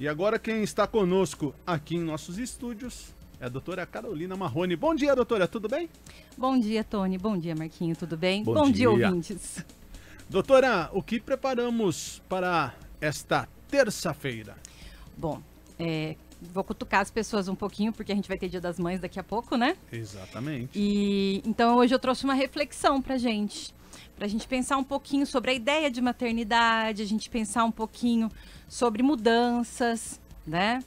E agora quem está conosco aqui em nossos estúdios é a doutora Carolina Marrone. Bom dia, doutora, tudo bem? Bom dia, Tony. Bom dia, Marquinho, tudo bem? Bom dia, dia, ouvintes. Doutora, o que preparamos para esta terça-feira? Bom, vou cutucar as pessoas um pouquinho, porque a gente vai ter Dia das Mães daqui a pouco, né? Exatamente. E então hoje eu trouxe uma reflexão pra gente pensar um pouquinho sobre a ideia de maternidade, a gente pensar um pouquinho sobre mudanças, né?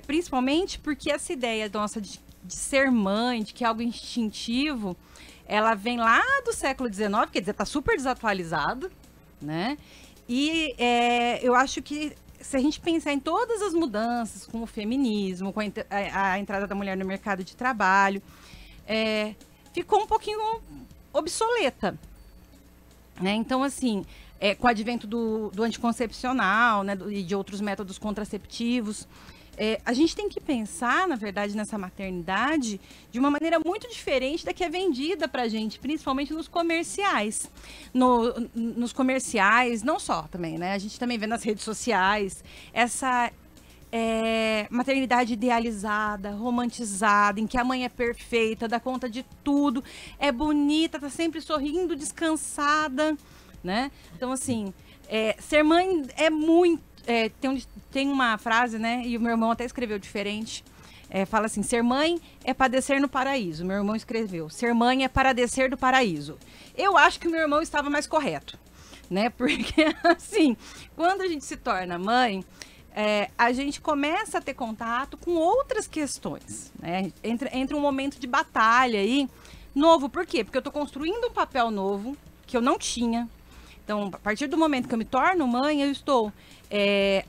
Principalmente porque essa ideia nossa de ser mãe, de que é algo instintivo, ela vem lá do século XIX, quer dizer, está super desatualizado, né? E eu acho que se a gente pensar em todas as mudanças, com o feminismo, com a entrada da mulher no mercado de trabalho, ficou um pouquinho obsoleta, né? Então, assim, com o advento do anticoncepcional, né, e de outros métodos contraceptivos, a gente tem que pensar, na verdade, nessa maternidade de uma maneira muito diferente da que é vendida pra gente, principalmente nos comerciais. Nos comerciais, não só também, né? A gente também vê nas redes sociais essa maternidade idealizada, romantizada, em que a mãe é perfeita, dá conta de tudo, é bonita, tá sempre sorrindo, descansada, né? Então, assim, ser mãe é muito... tem uma frase, né? E o meu irmão até escreveu diferente. Fala assim: ser mãe é padecer no paraíso. Meu irmão escreveu: ser mãe é para descer do paraíso. Eu acho que o meu irmão estava mais correto, né? Porque, assim, quando a gente se torna mãe, a gente começa a ter contato com outras questões, né? Entra um momento de batalha aí, novo. Por quê? Porque eu tô construindo um papel novo que eu não tinha. Então, a partir do momento que eu me torno mãe, eu estou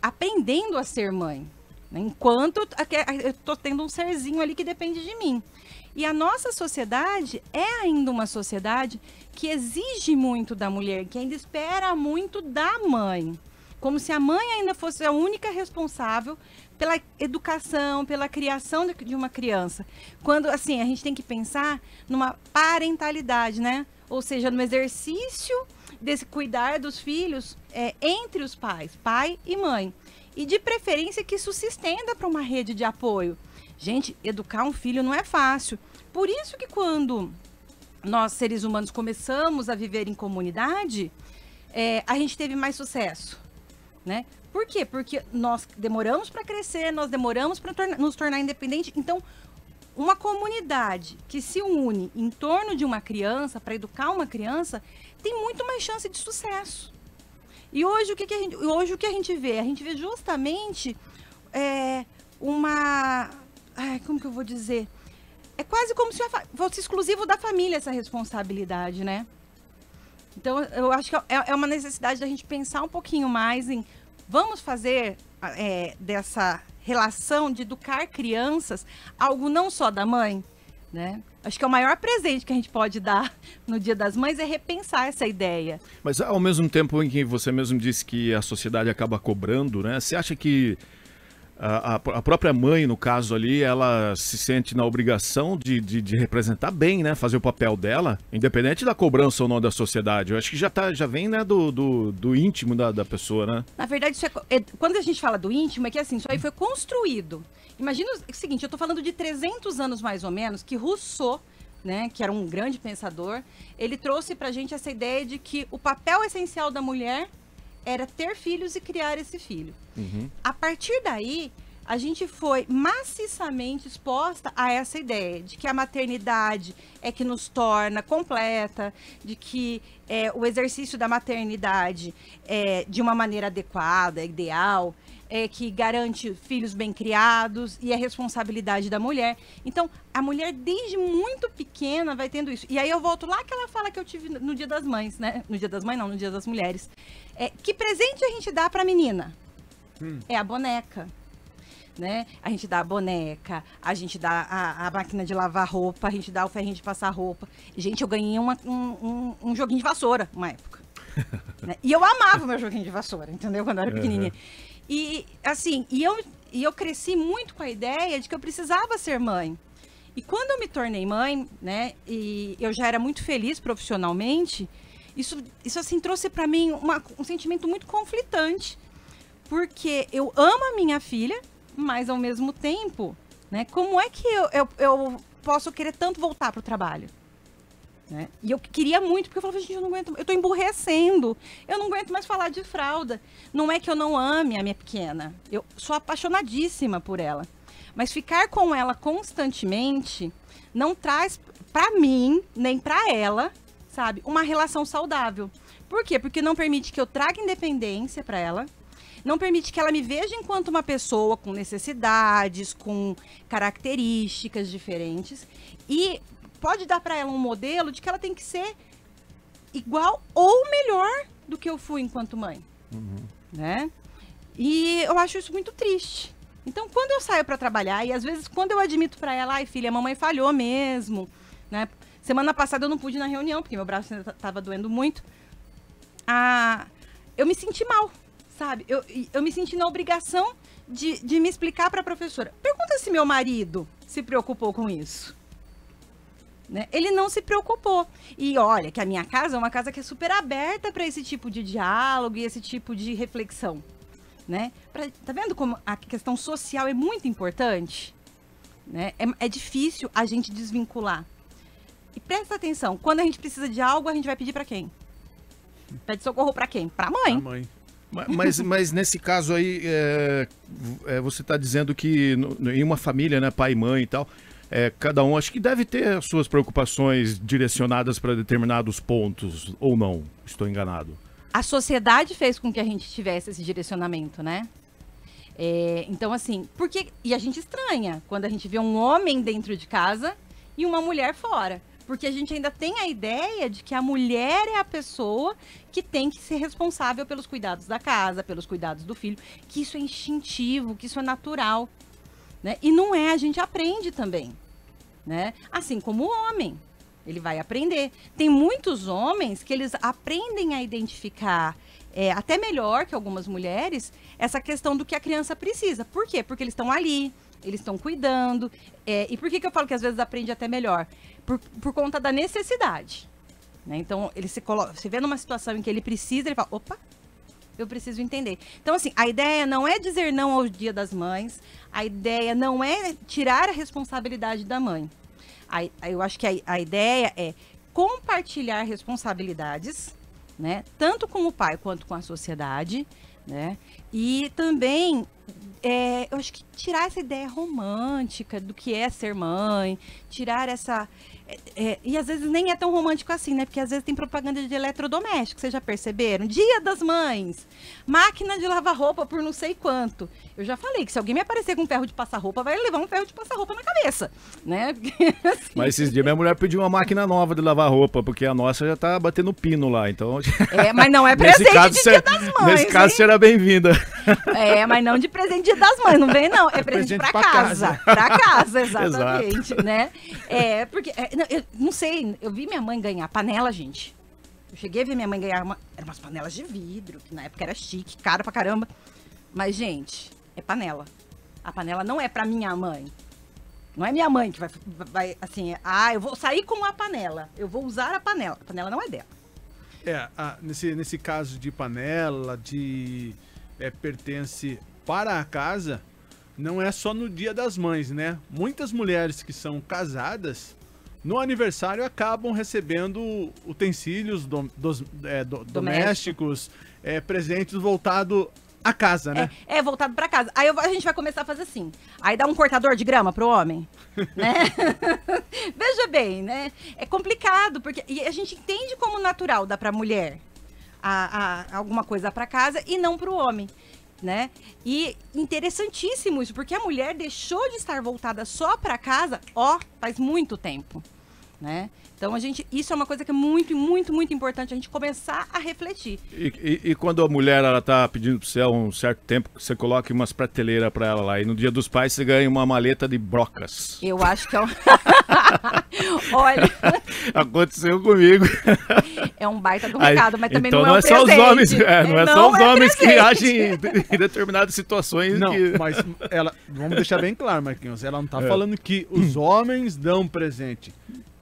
aprendendo a ser mãe, né? Enquanto eu estou tendo um serzinho ali que depende de mim. E a nossa sociedade é ainda uma sociedade que exige muito da mulher, que ainda espera muito da mãe. Como se a mãe ainda fosse a única responsável pela educação, pela criação de uma criança. Quando, assim, a gente tem que pensar numa parentalidade, né? Ou seja, no exercício desse cuidar dos filhos entre os pais, pai e mãe. E de preferência que isso se estenda para uma rede de apoio. Gente, educar um filho não é fácil. Por isso que quando nós, seres humanos, começamos a viver em comunidade, a gente teve mais sucesso, né? Por quê? Porque nós demoramos para crescer, nós demoramos para nos tornar independentes. Então, uma comunidade que se une em torno de uma criança, para educar uma criança, tem muito mais chance de sucesso. E hoje o que a gente vê? A gente vê justamente como que eu vou dizer? É quase como se fosse exclusivo da família essa responsabilidade, né? Então, eu acho que é uma necessidade da gente pensar um pouquinho mais em vamos fazer dessa relação de educar crianças algo não só da mãe, né? Acho que é o maior presente que a gente pode dar no Dia das Mães é repensar essa ideia. Mas ao mesmo tempo em que você mesmo disse que a sociedade acaba cobrando, né? Você acha que a própria mãe, no caso ali, ela se sente na obrigação de representar bem, né? Fazer o papel dela, independente da cobrança ou não da sociedade? Eu acho que já vem, né, do íntimo da pessoa, né? Na verdade, isso quando a gente fala do íntimo, é que assim, isso aí foi construído. Imagina o seguinte, eu tô falando de 300 anos mais ou menos, que Rousseau, né, que era um grande pensador, ele trouxe pra gente essa ideia de que o papel essencial da mulher era ter filhos e criar esse filho. Uhum. A partir daí, a gente foi maciçamente exposta a essa ideia de que a maternidade é que nos torna completa, de que o exercício da maternidade de uma maneira adequada, ideal, que garante filhos bem criados e a responsabilidade da mulher. Então, a mulher desde muito pequena vai tendo isso. E aí eu volto lá àquela fala que eu tive no Dia das Mães, né? No Dia das Mães não, no Dia das Mulheres. Que presente a gente dá pra menina? É a boneca, né? A gente dá a boneca, a gente dá a máquina de lavar roupa, a gente dá o ferrinho de passar roupa. Gente, eu ganhei um joguinho de vassoura uma época. Né? E eu amava o meu joguinho de vassoura, entendeu? Quando eu era pequenininha. E assim, eu cresci muito com a ideia de que eu precisava ser mãe. E quando eu me tornei mãe, né, e eu já era muito feliz profissionalmente, isso assim trouxe para mim um sentimento muito conflitante. porque eu amo a minha filha, mas ao mesmo tempo, né, como é que eu posso querer tanto voltar para o trabalho? Né? E eu queria muito, porque eu falava, gente, eu não aguento, eu tô emburrecendo, eu não aguento mais falar de fralda. Não é que eu não ame a minha pequena, eu sou apaixonadíssima por ela. Mas ficar com ela constantemente não traz para mim, nem para ela, sabe, uma relação saudável. Por quê? Porque não permite que eu traga independência para ela, não permite que ela me veja enquanto uma pessoa com necessidades, com características diferentes, e pode dar para ela um modelo de que ela tem que ser igual ou melhor do que eu fui enquanto mãe, né? E eu acho isso muito triste. Então, quando eu saio para trabalhar, e às vezes quando eu admito para ela, ai filha, a mamãe falhou mesmo, né? Semana passada eu não pude ir na reunião, porque meu braço estava doendo muito. Eu me senti mal, sabe? Eu me senti na obrigação de me explicar para a professora. Pergunta se meu marido se preocupou com isso. Né? Ele não se preocupou. E olha, que a minha casa é uma casa que é super aberta para esse tipo de diálogo e esse tipo de reflexão. Né? Tá vendo como a questão social é muito importante? Né? É difícil a gente desvincular. E presta atenção, quando a gente precisa de algo, a gente vai pedir para quem? Pede socorro para quem? Para a mãe. Pra mãe. Mas nesse caso aí, você está dizendo que em uma família, né, pai e mãe e tal, cada um acho que deve ter as suas preocupações direcionadas para determinados pontos, ou não? Estou enganado. A sociedade fez com que a gente tivesse esse direcionamento, né? Então, assim, e a gente estranha quando a gente vê um homem dentro de casa e uma mulher fora. Porque a gente ainda tem a ideia de que a mulher é a pessoa que tem que ser responsável pelos cuidados da casa, pelos cuidados do filho, que isso é instintivo, que isso é natural. Né? E não é, a gente aprende também. Né? Assim como o homem, ele vai aprender. Tem muitos homens que eles aprendem a identificar, até melhor que algumas mulheres, essa questão do que a criança precisa. Por quê? Porque eles estão ali, eles estão cuidando. E por que eu falo que às vezes aprende até melhor? Por conta da necessidade. Né? Então, ele se vê numa situação em que ele precisa, ele fala, opa, eu preciso entender. Então, assim, a ideia não é dizer não ao Dia das Mães, a ideia não é tirar a responsabilidade da mãe. Eu acho que a ideia é compartilhar responsabilidades, né? Tanto com o pai quanto com a sociedade, né? E também, eu acho que tirar essa ideia romântica do que é ser mãe, tirar essa... e às vezes nem é tão romântico assim, né? Porque às vezes tem propaganda de eletrodoméstico, vocês já perceberam? Dia das Mães, máquina de lavar roupa por não sei quanto. Eu já falei que se alguém me aparecer com um ferro de passar roupa, vai levar um ferro de passar roupa na cabeça, né? Porque, assim... Mas esses dias minha mulher pediu uma máquina nova de lavar roupa, porque a nossa já tá batendo pino lá, então... mas não é presente de Dia das Mães, nesse caso, será bem-vinda. Mas não de presente de Dia das Mães, não vem não, é presente pra casa. Pra casa, exatamente, né? Porque... eu não sei, eu vi minha mãe ganhar panela, gente. Eu cheguei a ver minha mãe ganhar eram umas panelas de vidro, que na época era chique, cara pra caramba. Mas, gente, é panela. A panela não é pra minha mãe. Não é minha mãe que vai assim, eu vou sair com a panela, eu vou usar a panela. A panela não é dela. Nesse caso de panela, pertence para a casa, não é só no Dia das Mães, né? Muitas mulheres que são casadas, no aniversário acabam recebendo utensílios domésticos, presentes voltados à casa, né? Voltado para casa. Aí a gente vai começar a fazer assim. Aí dá um cortador de grama pro homem, né? Veja bem, né? É complicado, porque e a gente entende como natural dá pra mulher alguma coisa para casa e não pro homem. Né? E interessantíssimo isso, porque a mulher deixou de estar voltada só para casa, faz muito tempo, né? Então isso é uma coisa que é muito, muito, muito importante a gente começar a refletir. E quando a mulher ela tá pedindo pro céu um certo tempo, você coloca umas prateleiras para ela lá, e no Dia dos Pais você ganha uma maleta de brocas. Eu acho que olha, aconteceu comigo. É um baita do recado, mas também então não é um só os homens, não é só os homens que agem em determinadas situações. Não, mas vamos deixar bem claro, Marquinhos, ela não tá falando que os homens dão presente.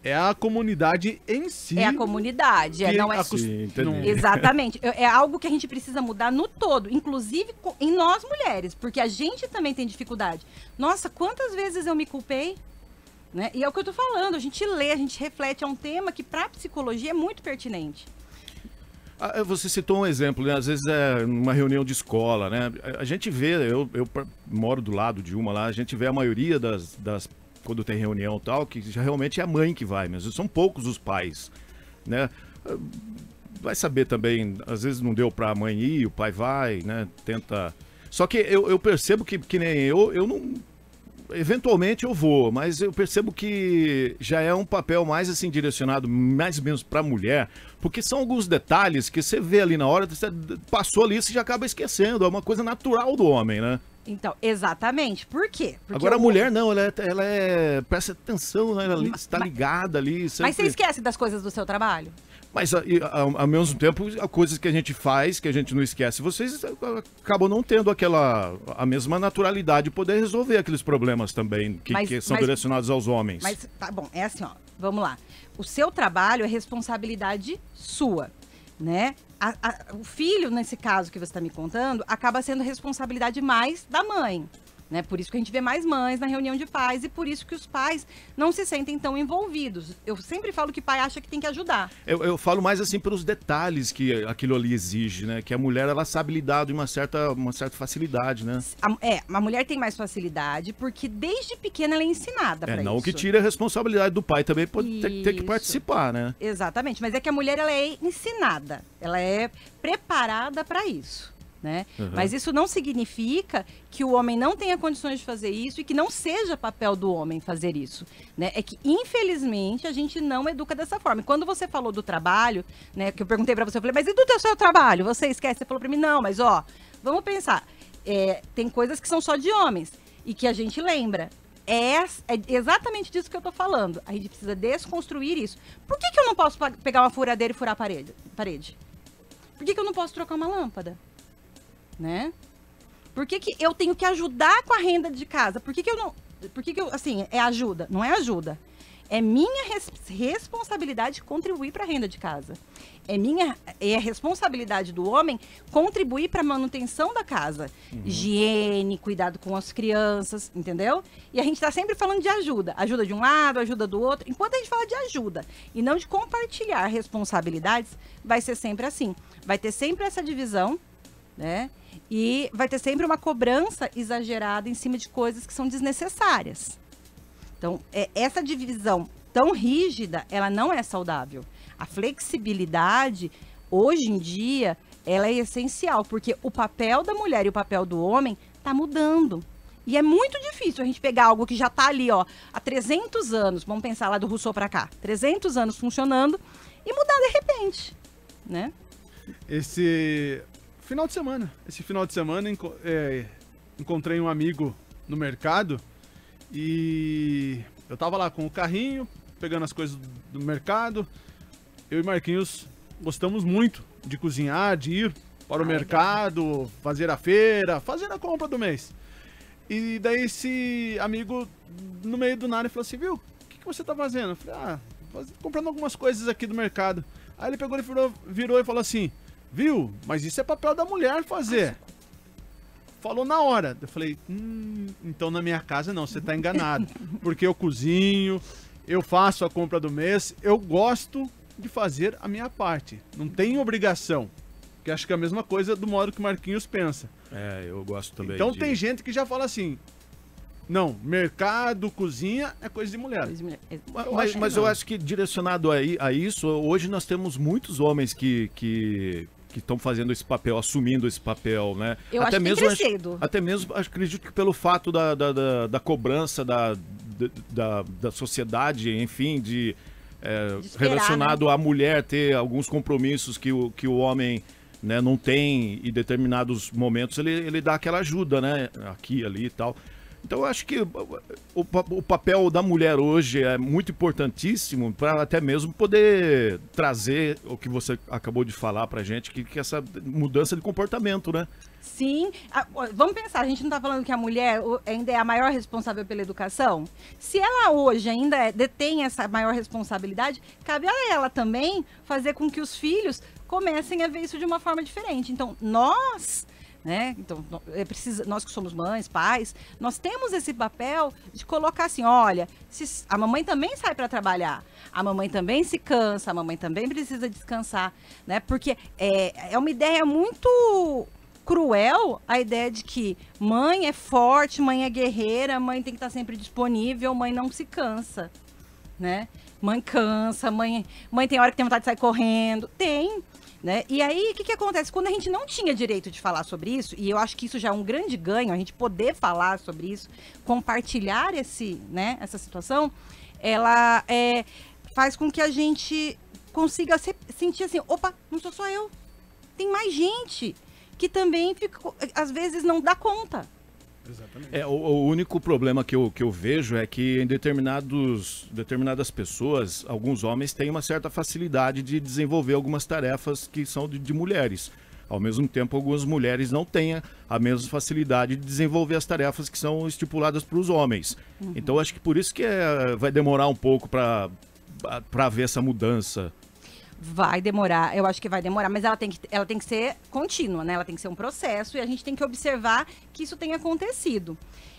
É a comunidade em si. É a comunidade, não é... Sim, entendi. Exatamente. É algo que a gente precisa mudar no todo, inclusive em nós mulheres, porque a gente também tem dificuldade. Nossa, quantas vezes eu me culpei? Né? E é o que eu tô falando, a gente lê, a gente reflete, é um tema que para psicologia é muito pertinente. Você citou um exemplo, né? Às vezes é numa reunião de escola, né? A gente vê, eu moro do lado de uma lá, a gente vê a maioria das quando tem reunião e tal, que já realmente é a mãe que vai, mas são poucos os pais, né? Vai saber também, às vezes não deu pra mãe ir, o pai vai, né? Tenta... Só que eu percebo que nem eu não... Eventualmente eu vou, mas eu percebo que já é um papel mais assim direcionado mais ou menos para mulher, porque são alguns detalhes que você vê ali na hora, você passou ali e você já acaba esquecendo, é uma coisa natural do homem, né? Então, exatamente. Por quê? Porque agora a mulher não, ela presta atenção, né? Ela está ligada ali. Sempre... Mas você esquece das coisas do seu trabalho? Mas ao mesmo tempo, as coisas que a gente faz, que a gente não esquece, vocês acabam não tendo a mesma naturalidade de poder resolver aqueles problemas também que são direcionados aos homens. Mas tá bom, é assim, ó, vamos lá. O seu trabalho é responsabilidade sua, né? O filho, nesse caso que você está me contando, acaba sendo responsabilidade mais da mãe. Né? Por isso que a gente vê mais mães na reunião de pais e por isso que os pais não se sentem tão envolvidos. Eu sempre falo que pai acha que tem que ajudar. Eu falo mais assim pelos detalhes que aquilo ali exige, né? Que a mulher, ela sabe lidar de uma certa facilidade, né? A mulher tem mais facilidade porque desde pequena ela é ensinada para isso. Não que tire a responsabilidade do pai também pode ter que participar, né? Exatamente, mas é que a mulher ela é ensinada, ela é preparada para isso. Né? Uhum. Mas isso não significa que o homem não tenha condições de fazer isso e que não seja papel do homem fazer isso, né? É que, infelizmente, a gente não educa dessa forma. E quando você falou do trabalho, né, que eu perguntei pra você, eu falei, mas e do seu trabalho? Você esquece? Você falou pra mim, não, mas ó, vamos pensar. Tem coisas que são só de homens e que a gente lembra. É exatamente disso que eu tô falando. A gente precisa desconstruir isso. Por que eu não posso pegar uma furadeira e furar a parede? Por que eu não posso trocar uma lâmpada? Né? Por que eu tenho que ajudar com a renda de casa? Por que eu não... Por que eu, assim, é ajuda? Não é ajuda. É minha responsabilidade contribuir para a renda de casa. É a responsabilidade do homem contribuir para a manutenção da casa. Uhum. Higiene, cuidado com as crianças, entendeu? E a gente está sempre falando de ajuda. Ajuda de um lado, ajuda do outro. Enquanto a gente fala de ajuda e não de compartilhar responsabilidades, vai ser sempre assim. Vai ter sempre essa divisão, né? E vai ter sempre uma cobrança exagerada em cima de coisas que são desnecessárias. Então, essa divisão tão rígida, ela não é saudável. A flexibilidade, hoje em dia, ela é essencial, porque o papel da mulher e o papel do homem está mudando. E é muito difícil a gente pegar algo que já está ali, ó, há 300 anos, vamos pensar lá do Rousseau para cá, 300 anos funcionando, e mudar de repente, né? Esse final de semana encontrei um amigo no mercado e eu tava lá com o carrinho, pegando as coisas do mercado. Eu e Marquinhos gostamos muito de cozinhar, de ir para o mercado, fazer a feira, fazer a compra do mês. E daí esse amigo, no meio do nada, falou assim, viu, o que você tá fazendo? Eu falei, comprando algumas coisas aqui do mercado. Aí ele pegou e virou e falou assim, viu, mas isso é papel da mulher fazer. Falou na hora. Eu falei, então na minha casa não, você tá enganado. Porque eu cozinho, eu faço a compra do mês, eu gosto de fazer a minha parte. Não tem obrigação. Que acho que é a mesma coisa do modo que o Marquinhos pensa. Eu gosto também. Então tem gente que já fala assim, não, mercado, cozinha é coisa de mulher. Mas eu acho que direcionado a isso, hoje nós temos muitos homens que estão fazendo esse papel, assumindo esse papel, né? Eu acho que tem crescido. Até mesmo, acredito que pelo fato da cobrança da sociedade, enfim, relacionado, né, à mulher ter alguns compromissos que o homem, né, não tem, em determinados momentos ele dá aquela ajuda, né? Aqui, ali e tal. Então eu acho que o papel da mulher hoje é muito importantíssimo para até mesmo poder trazer o que você acabou de falar pra gente, que essa mudança de comportamento, né? Sim, vamos pensar, a gente não está falando que a mulher ainda é a maior responsável pela educação? Se ela hoje ainda detém essa maior responsabilidade, cabe a ela também fazer com que os filhos comecem a ver isso de uma forma diferente. Então, nós, né? Então, nós que somos mães, pais, nós temos esse papel de colocar assim, olha, a mamãe também sai para trabalhar, a mamãe também se cansa, a mamãe também precisa descansar, né? Porque é uma ideia muito cruel a ideia de que mãe é forte, mãe é guerreira, mãe tem que estar sempre disponível, mãe não se cansa, né? Mãe cansa, mãe tem hora que tem vontade de sair correndo, tem, né? E aí, o que acontece? Quando a gente não tinha direito de falar sobre isso, e eu acho que isso já é um grande ganho, a gente poder falar sobre isso, compartilhar essa situação, ela faz com que a gente consiga sentir assim, opa, não sou só eu, tem mais gente que também, às vezes, não dá conta. Exatamente. O único problema que eu vejo é que em determinadas pessoas, alguns homens têm uma certa facilidade de desenvolver algumas tarefas que são de mulheres. Ao mesmo tempo, algumas mulheres não têm a mesma facilidade de desenvolver as tarefas que são estipuladas para os homens. Uhum. Então, acho que por isso que vai demorar um pouco para haver essa mudança. Vai demorar, eu acho que vai demorar, mas ela tem que ser contínua, né? Ela tem que ser um processo e a gente tem que observar que isso tenha acontecido.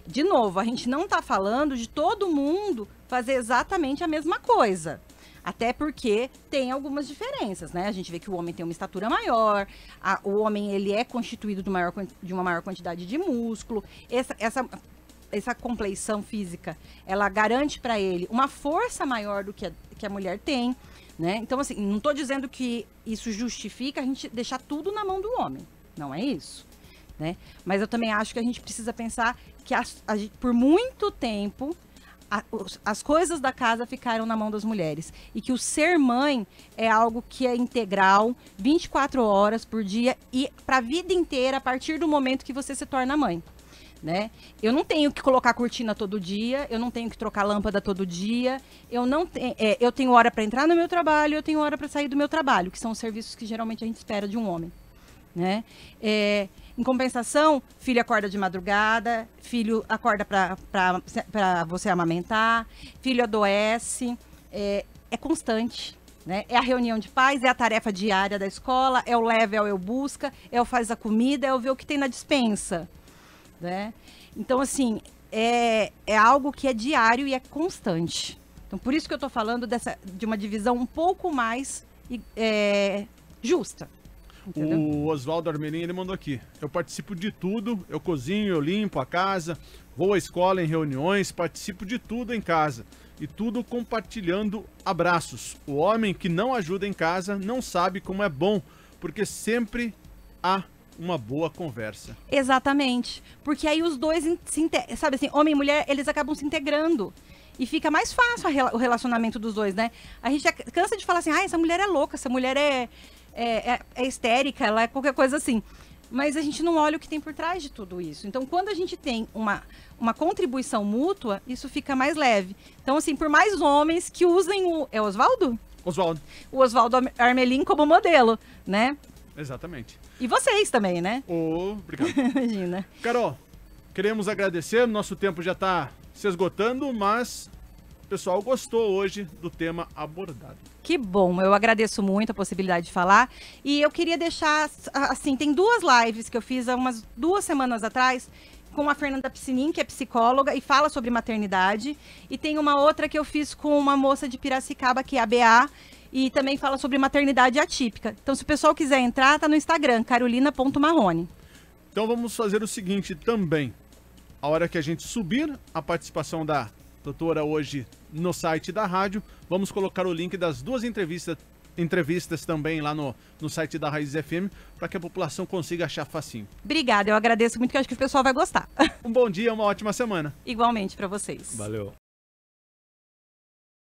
De novo, a gente não está falando de todo mundo fazer exatamente a mesma coisa. Até porque tem algumas diferenças, né? A gente vê que o homem tem uma estatura maior, o homem ele é constituído de uma maior quantidade de músculo. Essa compleição física, ela garante para ele uma força maior do que a mulher tem. Né? Então, assim, não estou dizendo que isso justifica a gente deixar tudo na mão do homem. Não é isso. Né? Mas eu também acho que a gente precisa pensar que por muito tempo as coisas da casa ficaram na mão das mulheres. E que o ser mãe é algo que é integral, 24 horas por dia e para a vida inteira, a partir do momento que você se torna mãe. Né? Eu não tenho que colocar cortina todo dia, eu não tenho que trocar lâmpada todo dia, eu tenho hora para entrar no meu trabalho, eu tenho hora para sair do meu trabalho, que são os serviços que geralmente a gente espera de um homem. Né? Em compensação, filho acorda de madrugada, filho acorda para você amamentar, filho adoece, é constante. Né? É a reunião de pais, é a tarefa diária da escola, é o leva, é o eu busca, é o faz a comida, é o ver o que tem na despensa. Né? Então, assim, é algo que é diário e é constante. Então, por isso que eu estou falando de uma divisão um pouco mais justa. Entendeu? O Oswaldo Armelim, ele mandou aqui: eu participo de tudo, eu cozinho, eu limpo a casa, vou à escola em reuniões, participo de tudo em casa. E tudo compartilhando abraços. O homem que não ajuda em casa não sabe como é bom, porque sempre há uma boa conversa. Exatamente. Porque aí os dois, sabe assim, homem e mulher, eles acabam se integrando. E fica mais fácil o relacionamento dos dois, né? A gente cansa de falar assim, essa mulher é louca, essa mulher é histérica, ela é qualquer coisa assim. Mas a gente não olha o que tem por trás de tudo isso. Então, quando a gente tem uma contribuição mútua, isso fica mais leve. Então, assim, por mais homens que usem É o Oswaldo? Oswaldo. O Oswaldo Armelim como modelo, né? Exatamente. E vocês também, né? Obrigado. Imagina. Carol, queremos agradecer, nosso tempo já está se esgotando, mas o pessoal gostou hoje do tema abordado. Que bom, eu agradeço muito a possibilidade de falar. E eu queria deixar, assim, tem 2 lives que eu fiz há umas 2 semanas atrás, com a Fernanda Piscinin, que é psicóloga e fala sobre maternidade. E tem uma outra que eu fiz com uma moça de Piracicaba, que é a BA, e também fala sobre maternidade atípica. Então, se o pessoal quiser entrar, tá no Instagram, carolina.marrone. Então vamos fazer o seguinte também. A hora que a gente subir a participação da doutora hoje no site da rádio, vamos colocar o link das 2 entrevistas também lá no site da Raiz FM, para que a população consiga achar facinho. Obrigada, eu agradeço muito, que eu acho que o pessoal vai gostar. Um bom dia, uma ótima semana. Igualmente para vocês. Valeu.